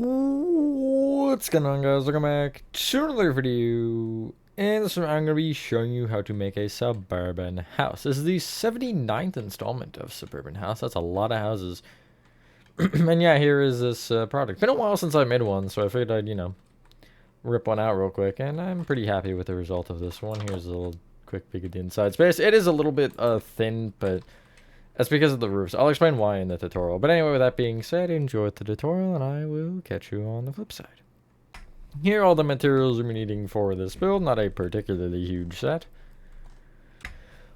What's going on, guys? Welcome back to another video. In this one, I'm going to be showing you how to make a suburban house. This is the 79th installment of Suburban House. That's a lot of houses. And yeah, here is this product. Been a while since I made one, so I figured I'd, rip one out real quick. And I'm pretty happy with the result of this one. Here's a little quick peek at the inside space. It is a little bit thin, but that's because of the roofs. I'll explain why in the tutorial. But anyway, with that being said, enjoy the tutorial, and I will catch you on the flip side. Here are all the materials we're needing for this build. Not a particularly huge set.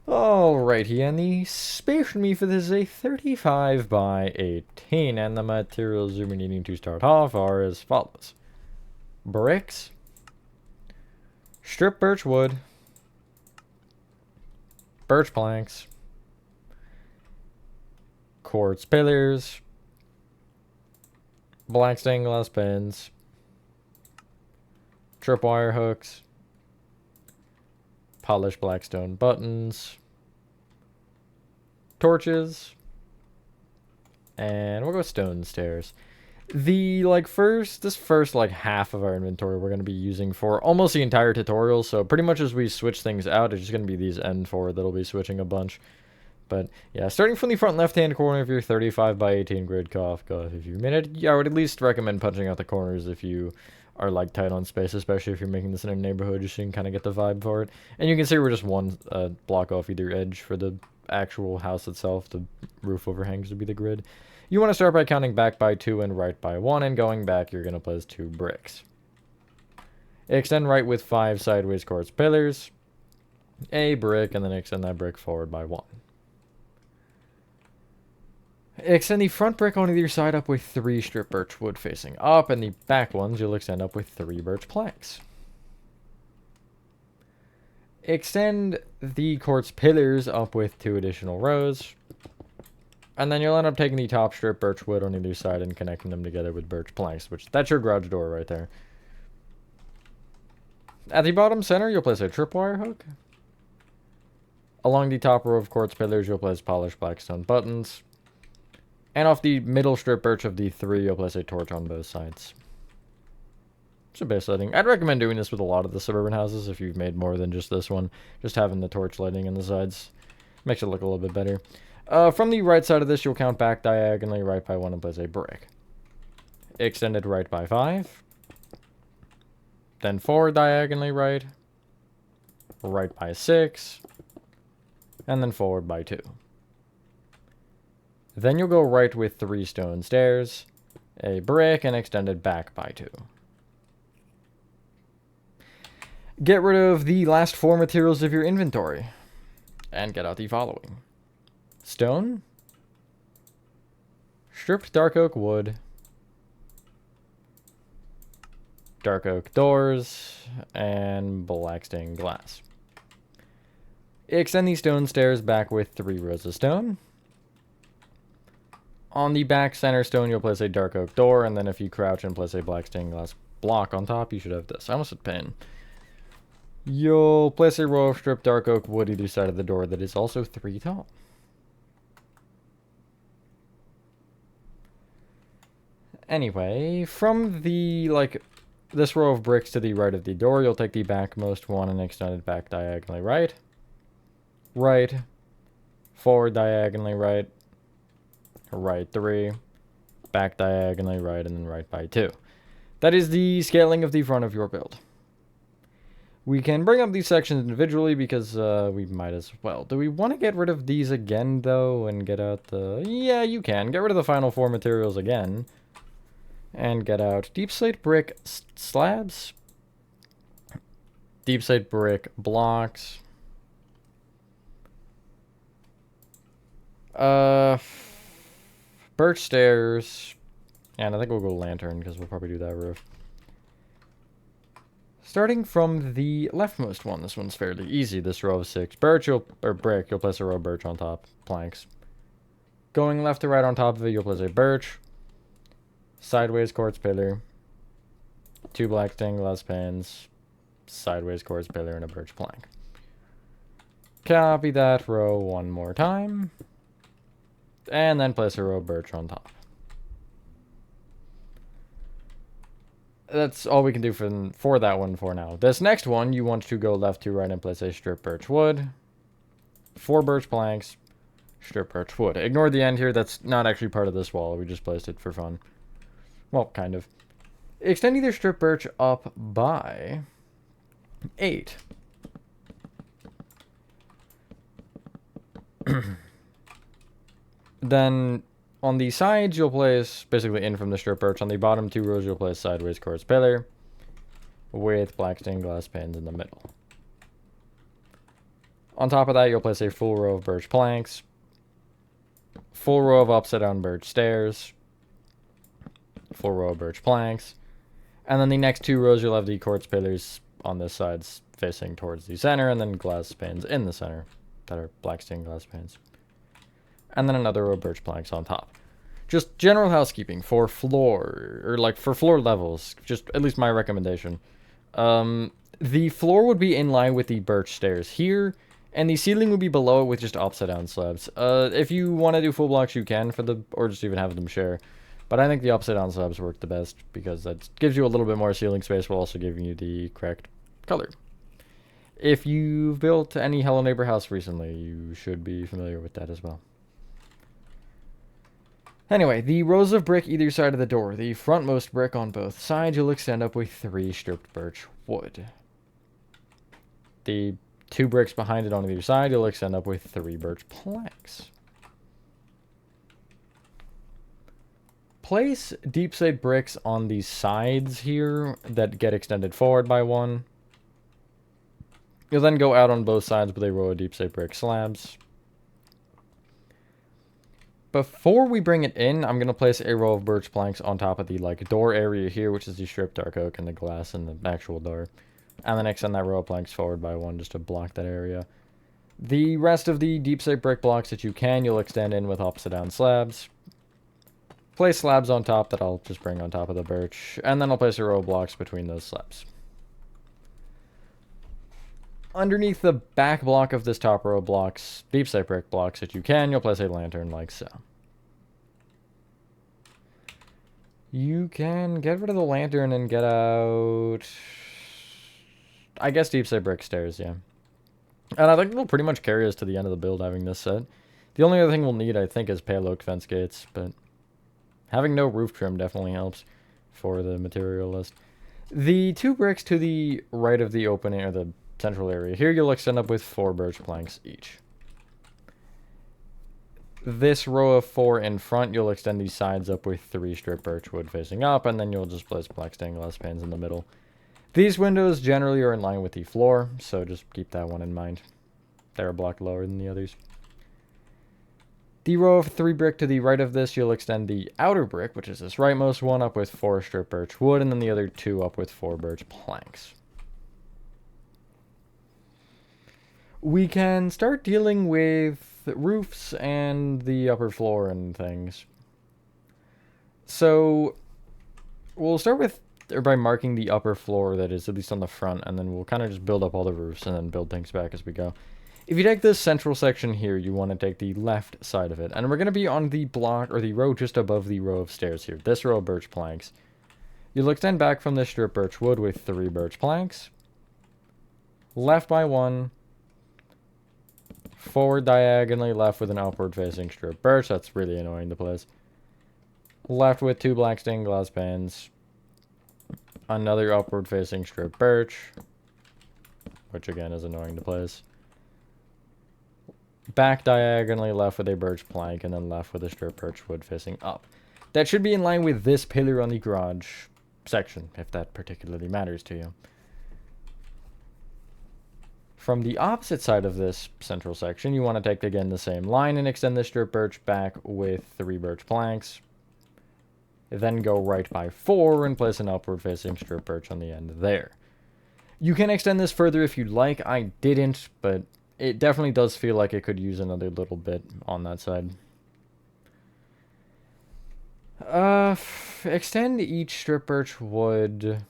Alrighty, and the space for me for this is a 35 by 18. And the materials we're needing to start off are as follows. Bricks. Strip birch wood. Birch planks. Quartz pillars, black stained glass pins, tripwire hooks, polished black stone buttons, torches, and we'll go stone stairs. The this first half of our inventory we're going to be using for almost the entire tutorial, so pretty much as we switch things out, it's just going to be these end four that'll be switching a bunch. But yeah, starting from the front left-hand corner of your 35 by 18 grid cough, if you made it, yeah, I would at least recommend punching out the corners if you are tight on space, especially if you're making this in a neighborhood, just so you can kind of get the vibe for it. And you can see we're just one block off either edge for the actual house itself. The roof overhangs would be the grid. You want to start by counting back by 2 and right by 1, and going back, you're going to place 2 bricks. Extend right with 5 sideways quartz pillars, a brick, and then extend that brick forward by 1. Extend the front brick on either side up with 3 strip birch wood facing up, and the back ones you'll extend up with 3 birch planks. Extend the quartz pillars up with 2 additional rows, and then you'll end up taking the top strip birch wood on either side and connecting them together with birch planks, which that's your garage door right there. At the bottom center, you'll place a tripwire hook. Along the top row of quartz pillars, you'll place polished black stone buttons. And off the middle strip birch of the 3, you'll place a torch on both sides. So base lighting. I'd recommend doing this with a lot of the suburban houses if you've made more than just this one. Just having the torch lighting on the sides makes it look a little bit better. From the right side of this, you'll count back diagonally right by 1 and place a brick. Extend it right by 5. Then forward diagonally right. Right by 6. And then forward by 2. Then you'll go right with 3 stone stairs, a brick, and extend it back by 2. Get rid of the last 4 materials of your inventory, and get out the following. Stone, stripped dark oak wood, dark oak doors, and black stained glass. Extend these stone stairs back with 3 rows of stone. On the back center stone, you'll place a dark oak door, and then if you crouch and place a black stained glass block on top, you should have this. I almost said pin. You'll place a row of stripped dark oak wood either side of the door that is also 3 tall. Anyway, from the, this row of bricks to the right of the door, you'll take the backmost one and extend it back diagonally right. Right. Forward diagonally right. Right 3, back diagonally right, and then right by 2. That is the scaling of the front of your build. We can bring up these sections individually because we might as well. Do we want to get rid of these again, though, and get out the... Yeah, you can. Get rid of the final 4 materials again. And get out deep slate brick slabs, deep slate brick blocks, birch stairs, and I think we'll go lantern because we'll probably do that roof. Starting from the leftmost one, this one's fairly easy. This row of 6 birch, brick, you'll place a row of birch on top, planks. Going left to right on top of it, you'll place a birch, sideways quartz pillar, 2 black stained glass pans, sideways quartz pillar, and a birch plank. Copy that row one more time. And then place a row of birch on top. that's all we can do for that one for now. This next one, you want to go left to right and place a strip birch wood, 4 birch planks, strip birch wood. Ignore the end here. That's not actually part of this wall. We just placed it for fun. Well, kind of. Extend either strip birch up by 8. Then on the sides, you'll place basically in from the strip birch. On the bottom 2 rows, you'll place sideways quartz pillar with black stained glass panes in the middle. On top of that, you'll place a full row of birch planks, full row of upside down birch stairs, full row of birch planks, and then the next 2 rows, you'll have the quartz pillars on this side facing towards the center, and then glass panes in the center that are black stained glass panes. And then another row of birch planks on top. Just general housekeeping for floor, or like for floor levels, just at least my recommendation. The floor would be in line with the birch stairs here, and the ceiling would be below it with just upside down slabs. If you want to do full blocks, you can, or just even have them share. But I think the upside down slabs work the best, because that gives you a little bit more ceiling space while also giving you the correct color. If you've built any Hello Neighbor house recently, you should be familiar with that as well. Anyway, the rows of brick either side of the door. The frontmost brick on both sides, you'll extend up with 3 stripped birch wood. The 2 bricks behind it on either side, you'll extend up with 3 birch planks. Place deep slate bricks on the sides here that get extended forward by 1. You'll then go out on both sides with a row of deep slate brick slabs. Before we bring it in, I'm going to place a row of birch planks on top of the door area here, which is the stripped dark oak and the glass and the actual door. And then extend that row of planks forward by 1 just to block that area. The rest of the deep slate brick blocks that you can, you'll extend in with upside down slabs. Place slabs on top that I'll just bring on top of the birch. And then I'll place a row of blocks between those slabs. Underneath the back block of this top row of blocks, deep slate brick blocks that you can, you'll place a lantern like so. You can get rid of the lantern and get out, I guess, deep slate brick stairs, yeah. And I think it'll pretty much carry us to the end of the build having this set. The only other thing we'll need, I think, is pale oak fence gates, but having no roof trim definitely helps for the material list. The 2 bricks to the right of the opening, or the central area here, you'll extend up with 4 birch planks each. This row of 4 in front, you'll extend these sides up with 3 strip birch wood facing up, and then you'll just place black stained glass panes in the middle. These windows generally are in line with the floor, so just keep that one in mind. They're a block lower than the others. The row of 3 brick to the right of this, you'll extend the outer brick, which is this rightmost one, up with 4 strip birch wood, and then the other 2 up with 4 birch planks. We can start dealing with roofs and the upper floor and things. So we'll start with by marking the upper floor that is at least on the front, and then we'll kind of just build up all the roofs and then build things back as we go. If you take this central section here, you want to take the left side of it, and we're going to be on the block or the row just above the row of stairs here, this row of birch planks. You'll extend back from this strip birch wood with 3 birch planks, left by 1, forward diagonally, left with an upward facing strip birch. That's really annoying to place. Left with 2 black stained glass panes, another upward facing strip birch, which again is annoying to place. Back diagonally, left with a birch plank, and then left with a strip birch wood facing up. That should be in line with this pillar on the garage section, if that particularly matters to you. From the opposite side of this central section, you want to take, again, the same line and extend the strip birch back with 3 birch planks. Then go right by 4 and place an upward facing strip birch on the end there. You can extend this further if you'd like. I didn't, but it definitely does feel like it could use another little bit on that side. Extend each strip birch wood.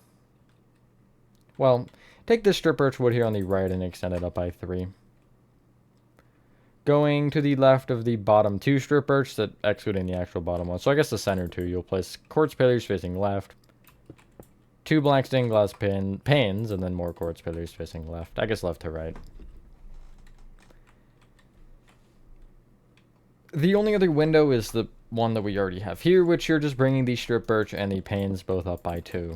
Well, take this strip birch wood here on the right and extend it up by 3. Going to the left of the bottom 2 strip birch, that excluding the actual bottom one. So I guess the center 2, you'll place quartz pillars facing left. 2 blank stained glass panes, and then more quartz pillars facing left. I guess left to right. The only other window is the one that we already have here, which you're just bringing the strip birch and the panes both up by 2.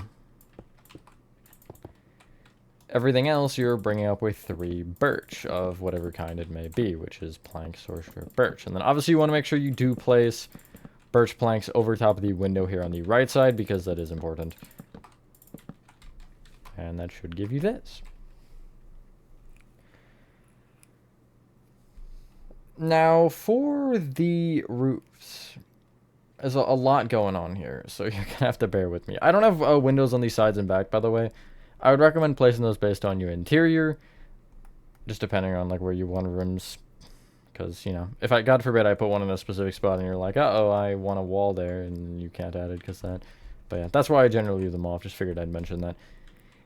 Everything else you're bringing up with 3 birch of whatever kind it may be, which is planks or strip birch. And then obviously you want to make sure you do place birch planks over top of the window here on the right side, because that is important. And that should give you this. Now, for the roofs, there's a lot going on here, so you're going to have to bear with me. I don't have windows on the sides and back, by the way. I would recommend placing those based on your interior, just depending on like where you want rooms. Because, you know, if God forbid, I put one in a specific spot and you're like, uh-oh, I want a wall there, and you can't add it because that. But yeah, that's why I generally leave them off. Just figured I'd mention that.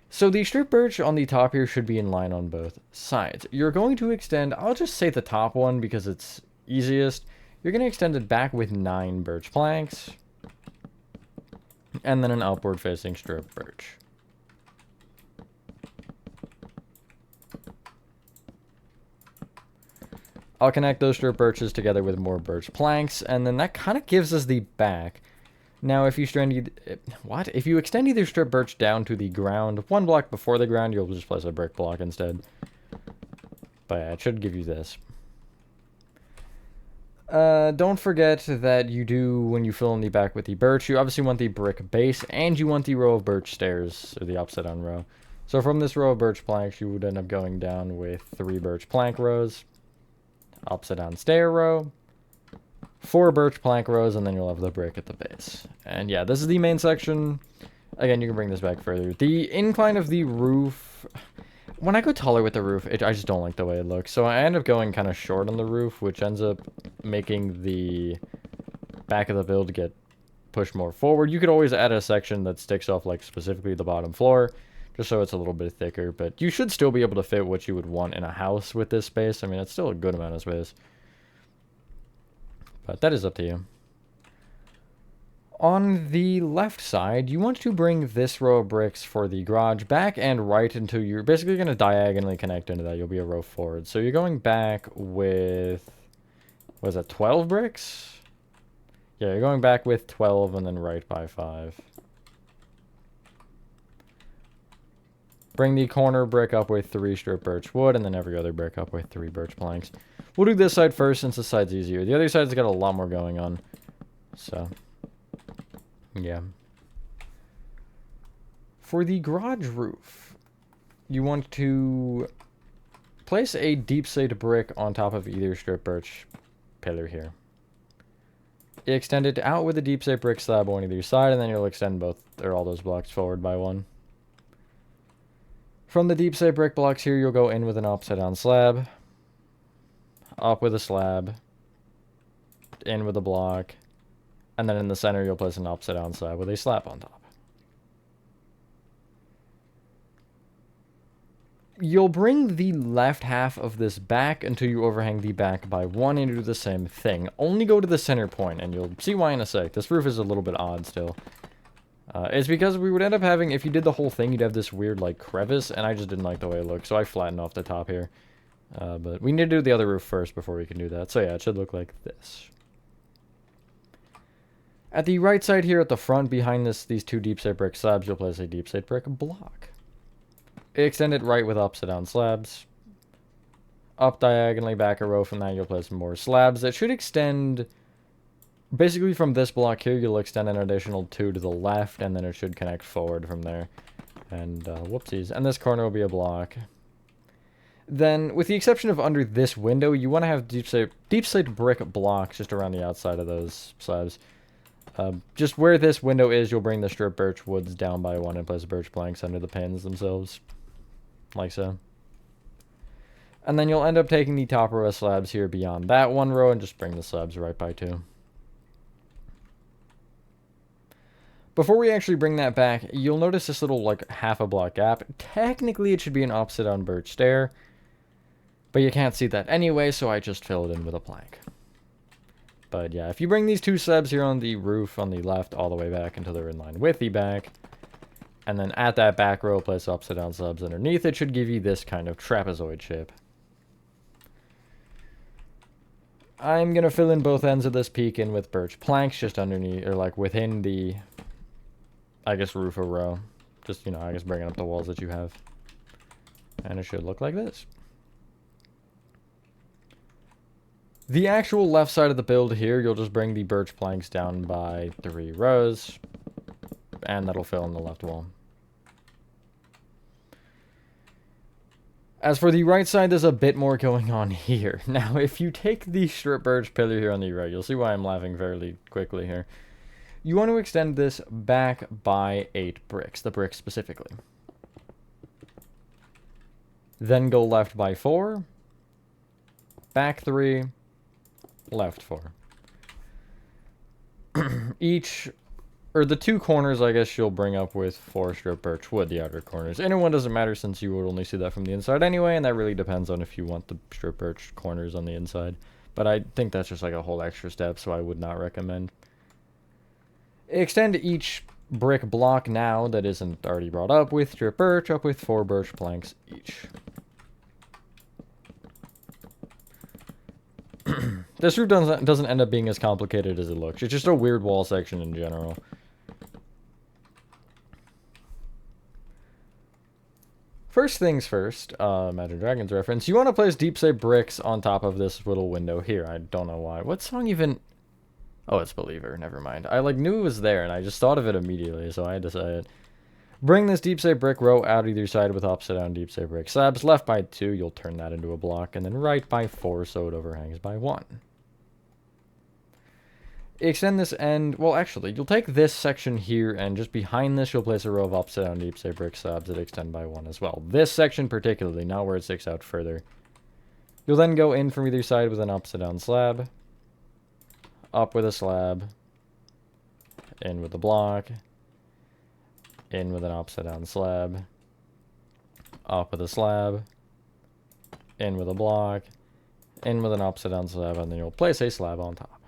So the strip birch on the top here should be in line on both sides. You're going to extend, I'll just say the top one because it's easiest. You're going to extend it back with 9 birch planks, and then an upward facing strip birch. I'll connect those strip birches together with more birch planks, and then that kind of gives us the back. Now, if you if you extend either strip birch down to the ground, 1 block before the ground, you'll just place a brick block instead. But yeah, it should give you this. Don't forget that you do, when you fill in the back with the birch, you obviously want the brick base, and you want the row of birch stairs, or the upside down row. So from this row of birch planks, you would end up going down with 3 birch plank rows, upside down stair row, 4 birch plank rows, and then you'll have the brick at the base. And yeah, this is the main section. Again, you can bring this back further. The incline of the roof, when I go taller with the roof, I just don't like the way it looks. So I end up going kind of short on the roof, which ends up making the back of the build get pushed more forward. You could always add a section that sticks off like specifically the bottom floor, just so it's a little bit thicker. But you should still be able to fit what you would want in a house with this space. I mean, it's still a good amount of space. But that is up to you. On the left side, you want to bring this row of bricks for the garage back and right until you're basically going to diagonally connect into that. You'll be a row forward. So you're going back with, what is that, 12 bricks? Yeah, you're going back with 12 and then right by 5. Bring the corner brick up with 3 strip birch wood, and then every other brick up with 3 birch planks. We'll do this side first since this side's easier. The other side's got a lot more going on. So, yeah. For the garage roof, you want to place a deep slate brick on top of either strip birch pillar here. Extend it out with a deep slate brick slab on either side, and then you'll extend both or all those blocks forward by 1. From the deep slate brick blocks here, you'll go in with an upside down slab, up with a slab, in with a block, and then in the center you'll place an upside down slab with a slab on top. You'll bring the left half of this back until you overhang the back by 1 and do the same thing. Only go to the center point, and you'll see why in a sec. This roof is a little bit odd still. It's because we would end up having, if you did the whole thing, you'd have this weird, like, crevice, and I just didn't like the way it looked, so I flattened off the top here. But we need to do the other roof first before we can do that. So yeah, it should look like this. At the right side here at the front, behind these 2 deep slate brick slabs, you'll place a deep slate brick block. Extend it right with upside down slabs. Up diagonally, back a row from that, you'll place more slabs. That should extend, basically from this block here, you'll extend an additional 2 to the left, and then it should connect forward from there. And, whoopsies. And this corner will be a block. Then, with the exception of under this window, you want to have deep slate brick blocks just around the outside of those slabs. Just where this window is, you'll bring the strip birch woods down by 1 and place birch planks under the pins themselves. Like so. And then you'll end up taking the top row of slabs here beyond that 1 row and just bring the slabs right by 2. Before we actually bring that back, you'll notice this little, like, half a block gap. Technically, it should be an upside down birch stair, but you can't see that anyway, so I just filled it in with a plank. But yeah, if you bring these 2 slabs here on the roof on the left all the way back until they're in line with the back, And then at that back row, place upside down slabs underneath. It should give you this kind of trapezoid shape. I'm going to fill in both ends of this peak in with birch planks just underneath, or like within the, I guess, roof or row. Just, you know, I guess bringing up the walls that you have. And it should look like this. The actual left side of the build here, you'll just bring the birch planks down by 3 rows. And that'll fill in the left wall. As for the right side, there's a bit more going on here. Now, if you take the strip birch pillar here on the right, you'll see why I'm laughing fairly quickly here. You want to extend this back by 8 bricks, the bricks specifically. Then go left by 4, back 3, left 4. The 2 corners, I guess, you'll bring up with 4 strip birch wood, the outer corners. Inner one doesn't matter since you would only see that from the inside anyway, and that really depends on if you want the strip birch corners on the inside. But I think that's just like a whole extra step, so I would not recommend. Extend each brick block now that isn't already brought up with strip birch, up with 4 birch planks each. This roof doesn't end up being as complicated as it looks. It's just a weird wall section in general. First things first, Imagine Dragons reference. You want to place deep set bricks on top of this little window here. I don't know why. What song even... Oh, it's Believer. Never mind. I knew it was there, and I just thought of it immediately, so I decided. Bring this deep set brick row out either side with upside down deep set brick slabs. Left by 2, you'll turn that into a block, and then right by 4, so it overhangs by 1. Extend this end, well actually, you'll take this section here and just behind this you'll place a row of upside down deep set brick slabs that extend by 1 as well. This section particularly, not where it sticks out further. You'll then go in from either side with an upside down slab, up with a slab, in with a block, in with an upside down slab, up with a slab, in with a block, in with an upside down slab, and then you'll place a slab on top.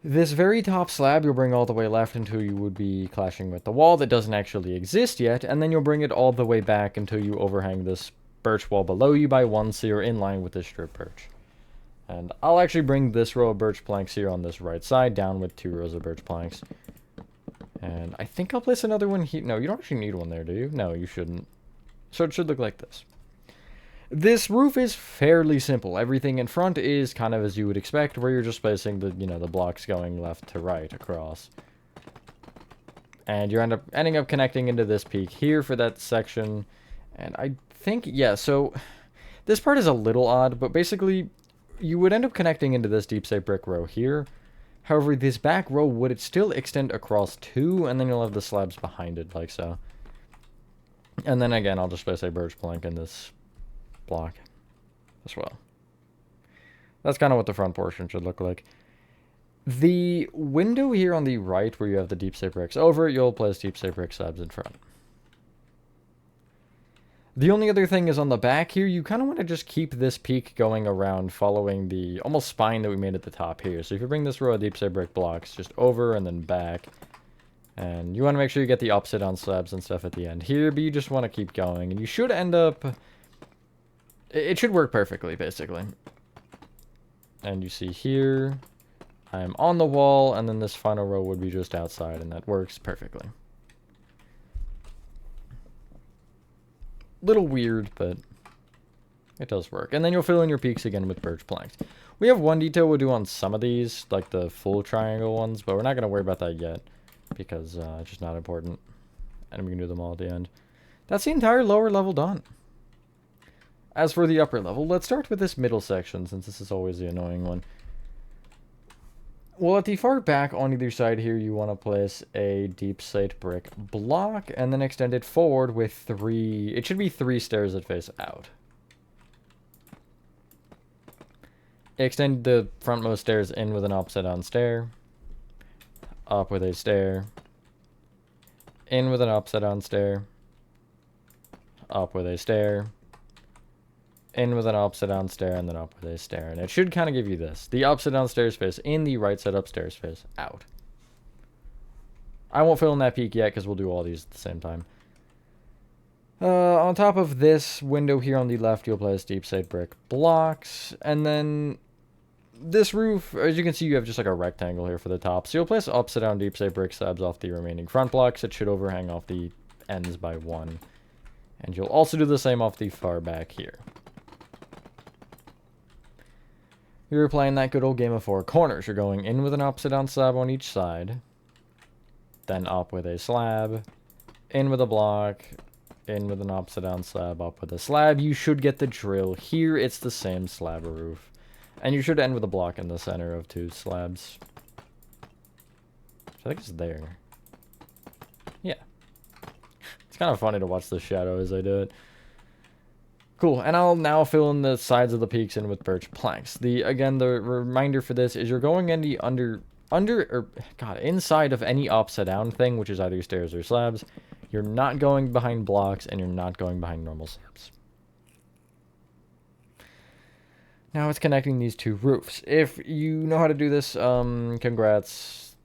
This very top slab you'll bring all the way left until you would be clashing with the wall that doesn't actually exist yet, and then you'll bring it all the way back until you overhang this birch wall below you by 1, so you're in line with this strip birch. And I'll actually bring this row of birch planks here on this right side down with 2 rows of birch planks. And I think I'll place another one here. No, you don't actually need one there, do you? No, you shouldn't. So it should look like this. This roof is fairly simple. Everything in front is kind of as you would expect, where you're just placing the, the blocks going left to right across. And you ending up connecting into this peak here for that section. And I think, yeah, so this part is a little odd, but basically you would end up connecting into this deep set brick row here. However, this back row would still extend across 2, and then you'll have the slabs behind it, like so. And then again, I'll just place a birch plank in this block as well. That's kind of what the front portion should look like. The window here on the right where you have the deep set bricks over, you'll place deep set brick slabs in front. The only other thing is on the back here, you kind of want to just keep this peak going around following the almost spine that we made at the top here. So if you bring this row of deep set brick blocks just over and then back, and you want to make sure you get the upside down slabs and stuff at the end here, but you just want to keep going, and you should end up... It should work perfectly, basically. And you see here, I'm on the wall, and then this final row would be just outside, and that works perfectly. Little weird, but it does work. And then you'll fill in your peaks again with birch planks. We have one detail we'll do on some of these, like the full triangle ones, but we're not going to worry about that yet, because it's just not important. And we can do them all at the end. That's the entire lower level done. As for the upper level, let's start with this middle section, since this is always the annoying one. Well, at the far back on either side here, you want to place a deep slate brick block, and then extend it forward with 3... It should be 3 stairs that face out. Extend the frontmost stairs in with an upside down stair. Up with a stair. In with an upside down stair. Up with a stair. In with an upside down stair, and then up with a stair. And it should kind of give you this. The upside down stairs face in, the right side upstairs face out. I won't fill in that peak yet because we'll do all these at the same time. On top of this window here on the left, you'll place deep slate brick blocks. And then this roof, as you can see, you have just like a rectangle here for the top. So you'll place upside down deep slate brick slabs off the remaining front blocks. It should overhang off the ends by 1. And you'll also do the same off the far back here. You're playing that good old game of 4 corners. You're going in with an upside down slab on each side. Then up with a slab. In with a block. In with an upside down slab. Up with a slab. You should get the drill. Here it's the same slab roof. And you should end with a block in the center of 2 slabs. I think it's there. Yeah. It's kind of funny to watch the shadow as I do it. Cool, and I'll now fill in the sides of the peaks in with birch planks. Again, the reminder for this is you're going in the inside of any upside down thing, which is either stairs or slabs. You're not going behind blocks, and you're not going behind normal slabs. Now it's connecting these 2 roofs. If you know how to do this, congrats.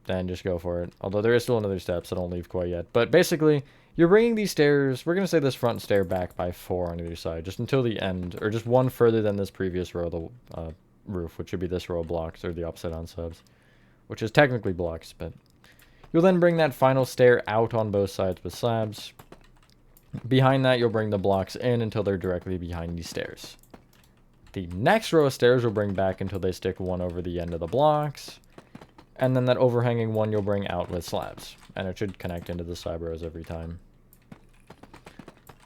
Then just go for it. Although there is still another step, so don't leave quite yet. But basically, you're bringing these stairs, we're going to say this front stair back by 4 on either side, just until the end, or just 1 further than this previous row of the roof, which would be this row of blocks, or the upside down slabs, which is technically blocks, but you'll then bring that final stair out on both sides with slabs. Behind that, you'll bring the blocks in until they're directly behind these stairs. The next row of stairs will bring back until they stick 1 over the end of the blocks. And then that overhanging one you'll bring out with slabs. And it should connect into the slab rows every time.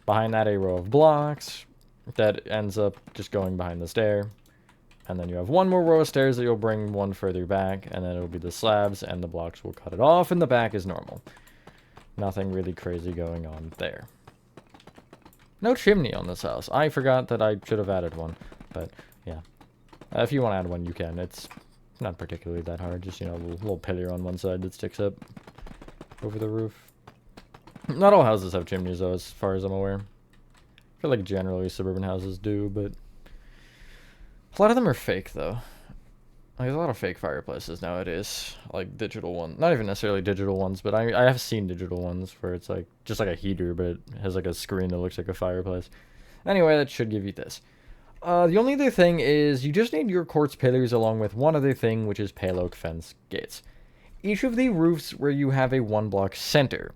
Behind that, a row of blocks that ends up just going behind the stair. And then you have 1 more row of stairs that you'll bring 1 further back. And then it'll be the slabs and the blocks will cut it off. And the back is normal. Nothing really crazy going on there. No chimney on this house. I forgot that I should have added one. But, yeah. If you want to add one, you can. It's not particularly that hard. Just, you know, a little pillar on one side that sticks up over the roof. Not all houses have chimneys, though, as far as I'm aware. I feel like generally suburban houses do, but a lot of them are fake, though. Like, there's a lot of fake fireplaces nowadays. Like, digital ones. Not even necessarily digital ones, but I have seen digital ones where it's, like, just like a heater, but it has, like, a screen that looks like a fireplace. Anyway, that should give you this. The only other thing is you just need your quartz pillars along with one other thing, which is pale oak fence gates. Each of the roofs where you have a 1-block center,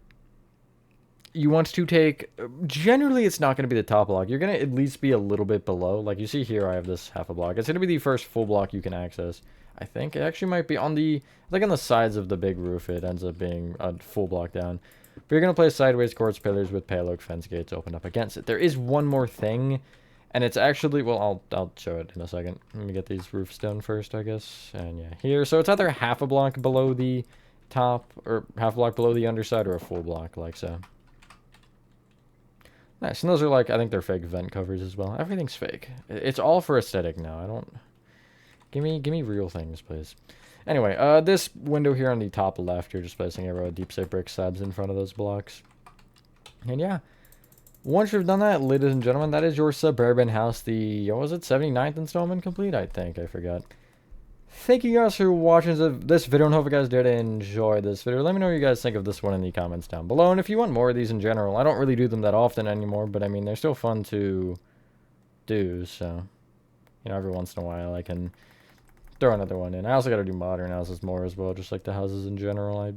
you want to take, generally it's not going to be the top block. You're going to at least be a little bit below. Like you see here, I have this half a block. It's going to be the first full block you can access. I think it actually might be on the, like on the sides of the big roof, it ends up being a full block down. But you're going to place sideways quartz pillars with pale oak fence gates opened up against it. There is one more thing. And it's actually, well, I'll show it in a second. Let me get these roofs done first, I guess. And yeah, here. So it's either half a block below the top, or half a block below the underside, or a full block, like so. Nice. And those are like, I think they're fake vent covers as well. Everything's fake. It's all for aesthetic now. I don't... Give me real things, please. Anyway, this window here on the top left, you're just placing a row of deep set brick slabs in front of those blocks. And yeah. Once you've done that, ladies and gentlemen, that is your suburban house. The, what was it, 79th installment complete? I think, I forgot. Thank you guys for watching this video, and hope you guys did enjoy this video. Let me know what you guys think of this one in the comments down below. And if you want more of these in general, I don't really do them that often anymore, but I mean, they're still fun to do, so, you know, every once in a while I can throw another one in. I also got to do modern houses more as well, just like the houses in general. I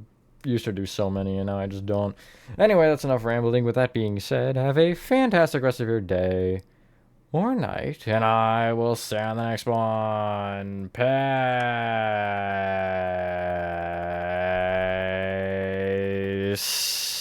used to do so many, and now I just don't. Anyway, that's enough rambling. With that being said, have a fantastic rest of your day or night, and I will see you on the next one. Peace.